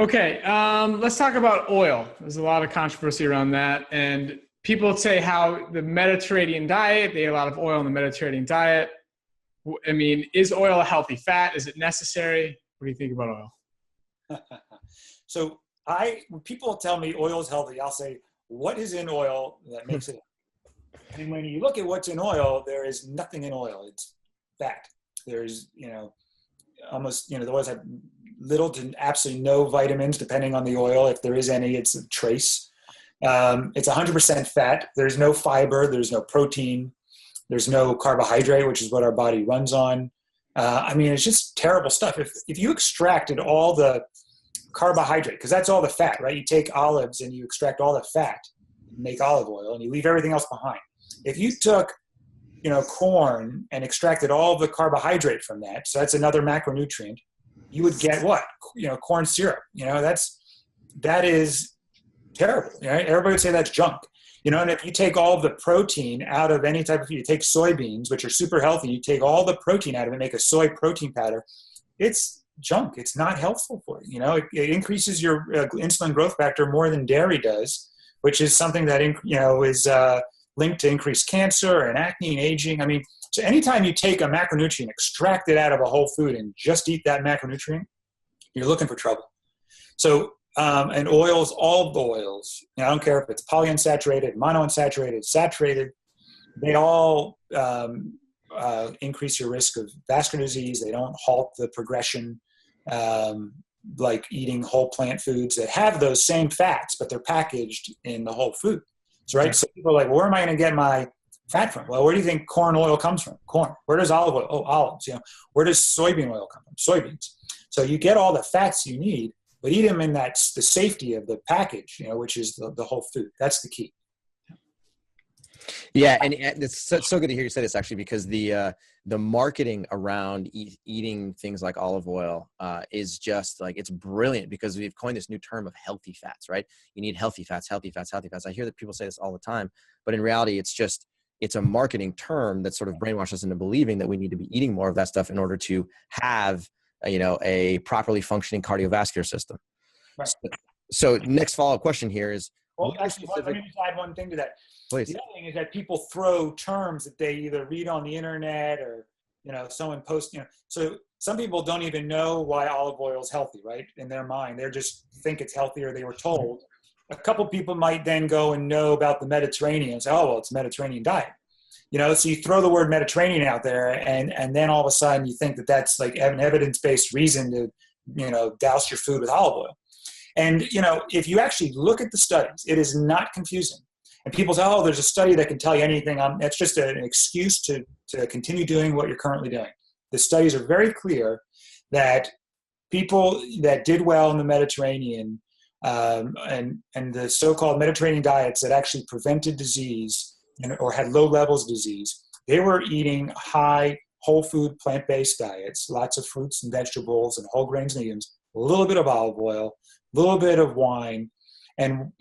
Okay, let's talk about oil. There's a lot of controversy around that, and people say how the Mediterranean diet, they eat a lot of oil in the Mediterranean diet. I mean, is oil a healthy fat? Is it necessary? What do you think about oil? So when people tell me oil is healthy, I'll say, what is in oil that makes it? And when you look at what's in oil, there is nothing in oil. It's fat. There's, almost, the oils have little to absolutely no vitamins, depending on the oil. If there is any, it's a trace. It's 100% fat. There's no fiber. There's no protein. There's no carbohydrate, which is what our body runs on. It's just terrible stuff. If you extracted all the carbohydrate, because that's all the fat, right? You take olives and you extract all the fat, make olive oil, and you leave everything else behind. If you took, corn and extracted all the carbohydrate from that, so that's another macronutrient, you would get what? Corn syrup. That is terrible. Right? Everybody would say that's junk. And if you take all of the protein out of any type of food, you take soybeans, which are super healthy, you take all the protein out of it, make a soy protein powder, it's junk. It's not helpful for you. It increases your insulin growth factor more than dairy does, which is something that, is linked to increased cancer and acne and aging. So anytime you take a macronutrient, extract it out of a whole food and just eat that macronutrient, you're looking for trouble. So, and oils, all the oils, I don't care if it's polyunsaturated, monounsaturated, saturated, they all increase your risk of vascular disease. They don't halt the progression, like eating whole plant foods that have those same fats, but they're packaged in the whole food. So, right? So people are like, where am I going to get my fat from? Well, where do you think corn oil comes from? Corn. Where does olive oil? Oh, olives. Where does soybean oil come from? Soybeans. So you get all the fats you need, but eat them in the safety of the package, which is the whole food. That's the key. Yeah, and it's so good to hear you say this, actually, because the marketing around eating things like olive oil is just like, it's brilliant, because we've coined this new term of healthy fats, right? You need healthy fats, healthy fats, healthy fats. I hear that people say this all the time, but in reality, it's a marketing term that sort of brainwashes us into believing that we need to be eating more of that stuff in order to have, a properly functioning cardiovascular system. Right. So next follow-up question here is, well, actually, let me just add one thing to that. Please. The other thing is that people throw terms that they either read on the internet or, someone posts, so some people don't even know why olive oil is healthy, right? In their mind, they just think it's healthy, or they were told. A couple people might then go and know about the Mediterranean and say, oh, well, it's Mediterranean diet. So you throw the word Mediterranean out there, and then all of a sudden you think that that's like an evidence-based reason to, douse your food with olive oil. And, if you actually look at the studies, it is not confusing. And people say, oh, there's a study that can tell you anything. That's just an excuse to continue doing what you're currently doing. The studies are very clear that people that did well in the Mediterranean and the so-called Mediterranean diets that actually prevented disease or had low levels of disease, they were eating high whole food plant-based diets, lots of fruits and vegetables and whole grains and legumes, a little bit of olive oil, a little bit of wine. And,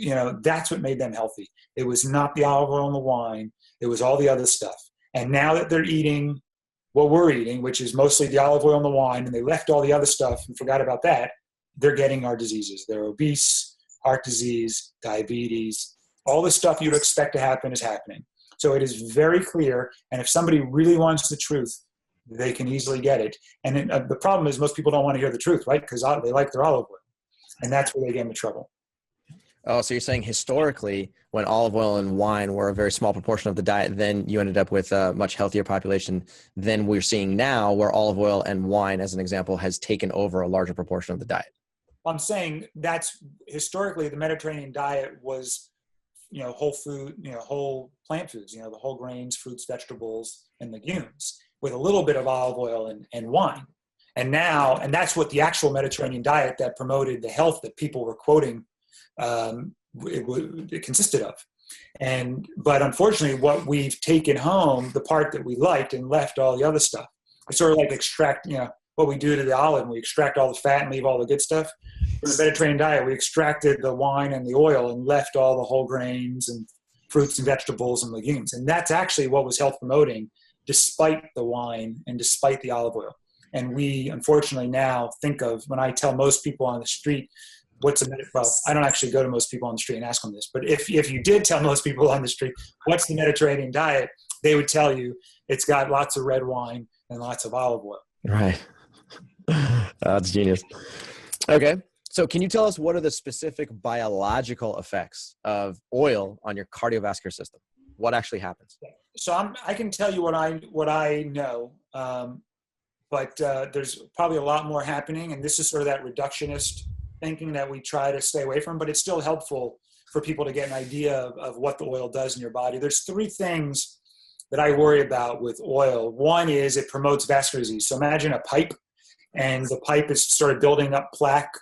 that's what made them healthy. It was not the olive oil and the wine. It was all the other stuff. And now that they're eating what we're eating, which is mostly the olive oil and the wine, and they left all the other stuff and forgot about that, they're getting our diseases. They're obese, heart disease, diabetes, all the stuff you'd expect to happen is happening. So it is very clear. And if somebody really wants the truth, they can easily get it. And the problem is most people don't want to hear the truth, right? Because they like their olive oil. And that's where they get into trouble. Oh, so you're saying historically, when olive oil and wine were a very small proportion of the diet, then you ended up with a much healthier population than we're seeing now, where olive oil and wine, as an example, has taken over a larger proportion of the diet. I'm saying that's historically the Mediterranean diet was, whole food, whole plant foods, the whole grains, fruits, vegetables, and legumes with a little bit of olive oil and wine. And now, and that's what the actual Mediterranean diet that promoted the health that people were quoting it consisted of. But unfortunately, what we've taken home, the part that we liked, and left all the other stuff. It's sort of like extract, what we do to the olive, and we extract all the fat and leave all the good stuff. For the Mediterranean diet, we extracted the wine and the oil and left all the whole grains and fruits and vegetables and legumes. And that's actually what was health promoting, despite the wine and despite the olive oil. And we, unfortunately, now think of, when I tell most people on the street, well, I don't actually go to most people on the street and ask them this, but if you did tell most people on the street, what's the Mediterranean diet? They would tell you it's got lots of red wine and lots of olive oil. Right. That's genius. Okay. So can you tell us what are the specific biological effects of oil on your cardiovascular system? What actually happens? So I can tell you what I know, but there's probably a lot more happening, and this is sort of that reductionist thinking that we try to stay away from, but it's still helpful for people to get an idea of what the oil does in your body. There's three things that I worry about with oil. One is it promotes vascular disease. So imagine a pipe, and the pipe is sort of building up plaque.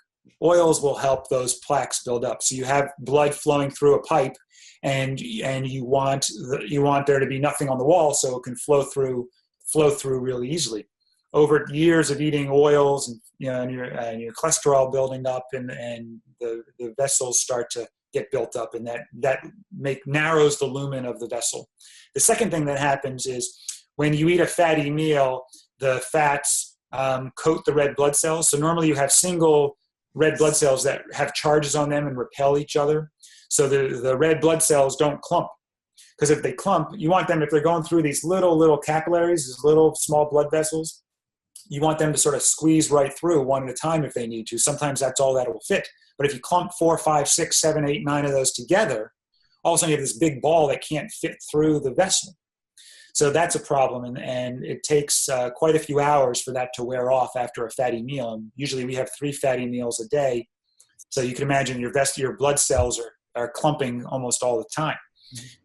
Oils will help those plaques build up. So you have blood flowing through a pipe, and you want there to be nothing on the wall so it can flow through really easily. Over years of eating oils and your cholesterol building up, and the vessels start to get built up, and that narrows the lumen of the vessel. The second thing that happens is when you eat a fatty meal, the fats coat the red blood cells. So normally you have single red blood cells that have charges on them and repel each other. So the red blood cells don't clump, because if they clump, you want them, if they're going through these little capillaries, these little small blood vessels, you want them to sort of squeeze right through one at a time if they need to. Sometimes that's all that will fit. But if you clump 4, 5, 6, 7, 8, 9 of those together, all of a sudden you have this big ball that can't fit through the vessel. So that's a problem, and it takes quite a few hours for that to wear off after a fatty meal. And usually we have 3 fatty meals a day. So you can imagine your blood cells are clumping almost all the time.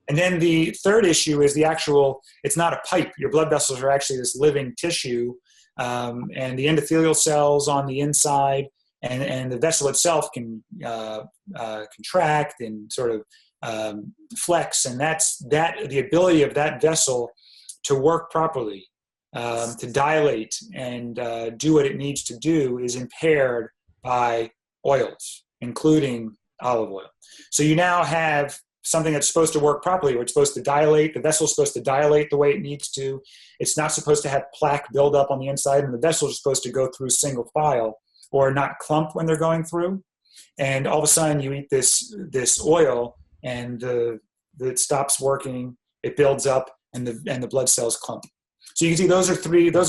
And then the third issue is it's not a pipe. Your blood vessels are actually this living tissue, and the endothelial cells on the inside and the vessel itself can contract and sort of flex, and the ability of that vessel to work properly, to dilate and do what it needs to do is impaired by oils, including olive oil. So you now have something that's supposed to work properly, where it's supposed to dilate, the vessel's supposed to dilate the way it needs to. It's not supposed to have plaque build up on the inside, and the vessels are supposed to go through single file or not clump when they're going through. And all of a sudden you eat this oil, and it stops working, it builds up, and the blood cells clump. So you can see those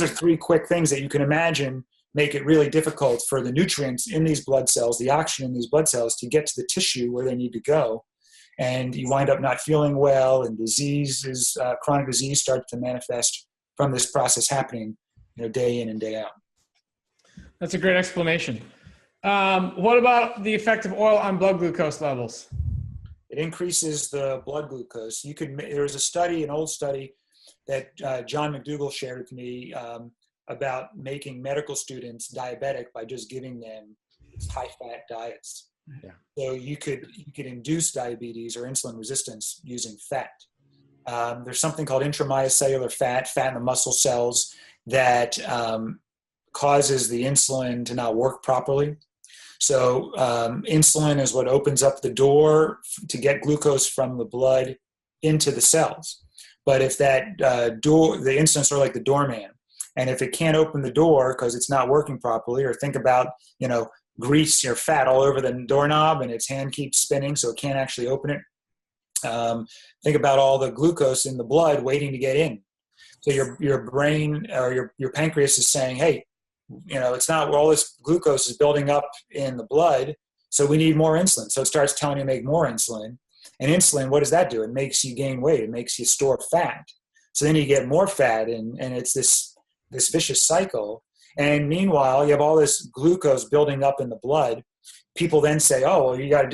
are three quick things that you can imagine make it really difficult for the nutrients in these blood cells, the oxygen in these blood cells, to get to the tissue where they need to go. And you wind up not feeling well, and chronic disease starts to manifest from this process happening, day in and day out. That's a great explanation. What about the effect of oil on blood glucose levels? It increases the blood glucose. There was an old study that John McDougall shared with me about making medical students diabetic by just giving them high-fat diets. Yeah. So you could induce diabetes or insulin resistance using fat. There's something called intramyocellular fat in the muscle cells that causes the insulin to not work properly. So insulin is what opens up the door to get glucose from the blood into the cells. But if that door, the insulin's sort of like the doorman, and if it can't open the door because it's not working properly, or think about, grease or fat all over the doorknob and its hand keeps spinning so it can't actually open it. Think about all the glucose in the blood waiting to get in. So your brain or your pancreas is saying, hey, it's not where all this glucose is building up in the blood, so we need more insulin. So it starts telling you to make more insulin. And insulin, what does that do? It makes you gain weight. It makes you store fat. So then you get more fat, and it's this vicious cycle. And meanwhile, you have all this glucose building up in the blood. People then say, oh, well, you got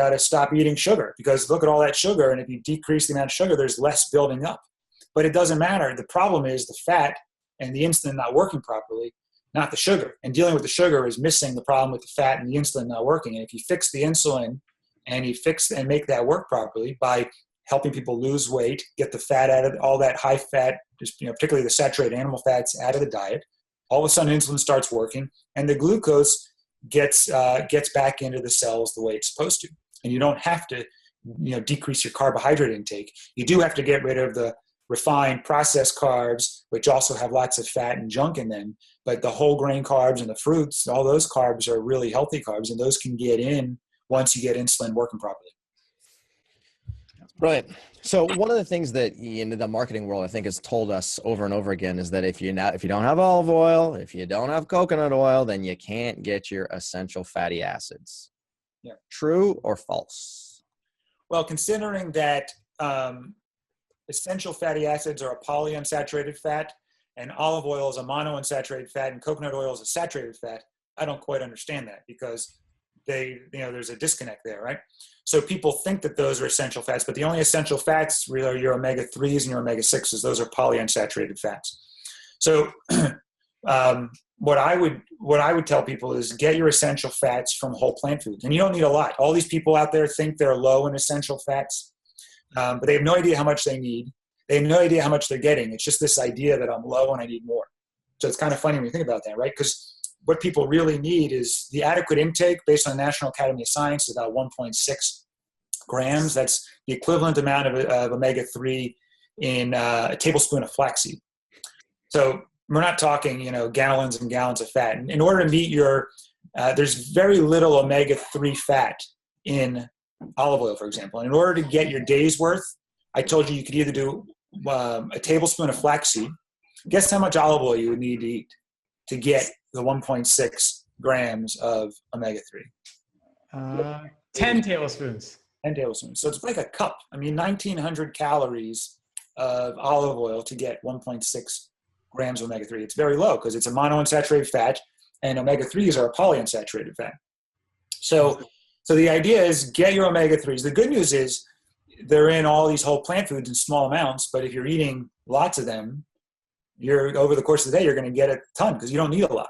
to stop eating sugar, because look at all that sugar. And if you decrease the amount of sugar, there's less building up. But it doesn't matter. The problem is the fat and the insulin not working properly, not the sugar. And dealing with the sugar is missing the problem with the fat and the insulin not working. And if you fix the insulin and make that work properly by helping people lose weight, get the fat out of all that high fat, particularly the saturated animal fats, out of the diet, all of a sudden insulin starts working, and the glucose gets back into the cells the way it's supposed to. And you don't have to decrease your carbohydrate intake. You do have to get rid of the refined processed carbs, which also have lots of fat and junk in them. But the whole grain carbs and the fruits, all those carbs are really healthy carbs, and those can get in once you get insulin working properly. Right. So one of the things that in the marketing world, I think, has told us over and over again is that if you don't have olive oil, if you don't have coconut oil, then you can't get your essential fatty acids. Yeah. True or false? Well, considering that essential fatty acids are a polyunsaturated fat, and olive oil is a monounsaturated fat, and coconut oil is a saturated fat, I don't quite understand that, because there's a disconnect there, right? So people think that those are essential fats, but the only essential fats really are your omega-3s and your omega-6s. Those are polyunsaturated fats. So what I would tell people is get your essential fats from whole plant foods. And you don't need a lot. All these people out there think they're low in essential fats, but they have no idea how much they need. They have no idea how much they're getting. It's just this idea that I'm low and I need more. So it's kind of funny when you think about that, right? Because what people really need is the adequate intake based on the National Academy of Science is about 1.6 grams. That's the equivalent amount of omega-3 in a tablespoon of flaxseed. So we're not talking, gallons and gallons of fat. And in order to meet there's very little omega-3 fat in olive oil, for example. And in order to get your day's worth, I told you could either do a tablespoon of flaxseed. Guess how much olive oil you would need to eat to get the 1.6 grams of omega-3? 10 tablespoons. 10 tablespoons. So it's like a cup. 1,900 calories of olive oil to get 1.6 grams of omega-3. It's very low because it's a monounsaturated fat, and omega-3s are a polyunsaturated fat. So the idea is get your omega-3s. The good news is they're in all these whole plant foods in small amounts, but if you're eating lots of them, over the course of the day, you're going to get a ton because you don't need a lot.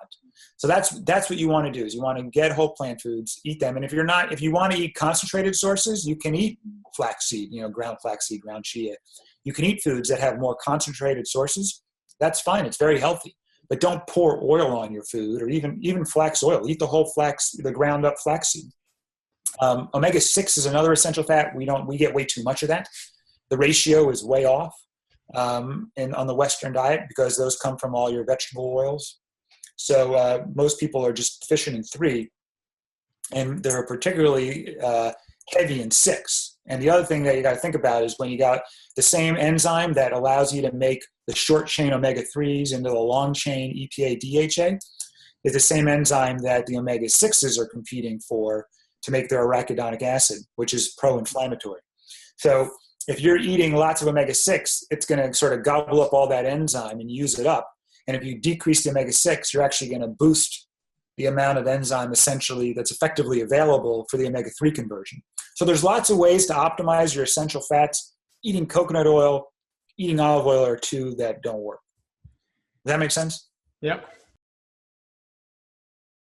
So that's what you want to do is you want to get whole plant foods, eat them. And if you want to eat concentrated sources, you can eat flaxseed, ground flaxseed, ground chia. You can eat foods that have more concentrated sources. That's fine. It's very healthy. But don't pour oil on your food or even flax oil. Eat the whole the ground up flaxseed. Omega-6 is another essential fat. We get way too much of that. The ratio is way off. And on the Western diet, because those come from all your vegetable oils. So most people are just deficient in 3, and they're particularly heavy in 6. And the other thing that you got to think about is when you got the same enzyme that allows you to make the short chain omega-3s into the long chain EPA DHA is the same enzyme that the omega-6s are competing for to make their arachidonic acid, which is pro-inflammatory. So if you're eating lots of omega-6, it's going to sort of gobble up all that enzyme and use it up. And if you decrease the omega-6, you're actually going to boost the amount of enzyme essentially that's effectively available for the omega-3 conversion. So there's lots of ways to optimize your essential fats. Eating coconut oil, eating olive oil are 2 that don't work. Does that make sense? Yep.